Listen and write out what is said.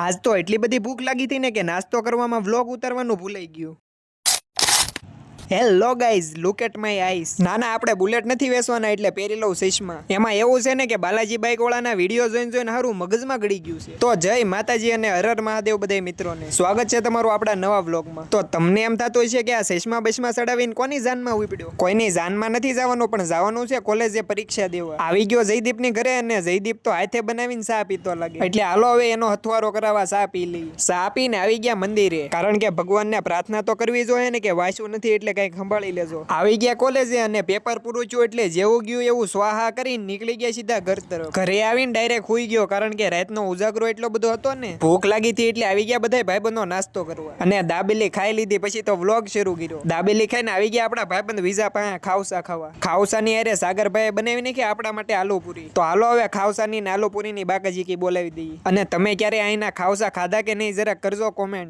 આજ તો એટલી બધી ભૂખ લાગી હતી ને કે નાસ્તો કરવામાં વ્લોગ ઉતારવાનું ભૂલાઈ ગયું. Hello guys, look at my eyes. નાના આપણે બુલેટ નથી વેચવાના એટલે પહેરી લઉં ચશ્મા. એમાં એવું છે ને કે બાલાજી બાઈક વાળાના વિડીયો જોઈને હારું મગજમાં ગળી ગયું છે. તો જય માતાજી અને હર હર મહાદેવ બધા મિત્રોને સ્વાગત છે તમારું આપણા નવા વ્લોગમાં. તો તમને એમ થતું હશે કે આ ચશ્મા બસમાં ચડાવીને કોની જાનમાં ઉપડ્યો? કોઈની જાનમાં નથી જવાનું, પણ જવાનું છે કોલેજે પરીક્ષા દેવા. આવી ગયો જયદીપની ઘરે અને જયદીપ તો હાથે બનાવીને ચા પીતો લાગે. એટલે હાલો હવે એનો હથવારો કરાવવા ચા પી લઈ. ચા પીને આવી ગયા મંદિરે, કારણ કે ભગવાનને પ્રાર્થના તો કરવી જોઈએ ને કે વાંચ્યું નથી એટલે કઈક સંભાળી લેજો. આવી ગયા કોલેજે અને પેપર પૂરું થયું એટલે જેવું ગયું એવું સ્વાહા કરીને નીકળી ગયા સીધા ઘર તરફ. ઘરે આવીને ડાયરેક્ટ હુઈ ગયો, કારણ કે રાતનો ઉજાગરો એટલો બધો હતો ને, ભૂખ લાગી હતી એટલે આવી ગયા બધા ભાઈબંધો નાસ્તો કરવા. અને દાબેલી ખાઈ લીધી પછી તો વ્લોગ શરૂ કર્યો. દાબેલી ખાઈને આવી ગયા આપણા ભાઈબંધ વિઝા પાસે ખાવસા ખાવા. ખાવસાની અરે સાગરભાઈ બનાવી નાખી આપણા માટે આલુપુરી. તો હાલો હવે ખાવસાની ને આલુપુરીની બાકાજીકી બોલાવી દઈએ. અને તમે ક્યારે અહીંના ખાવસા ખાધા કે નહીં જરા કરજો કોમેન્ટ.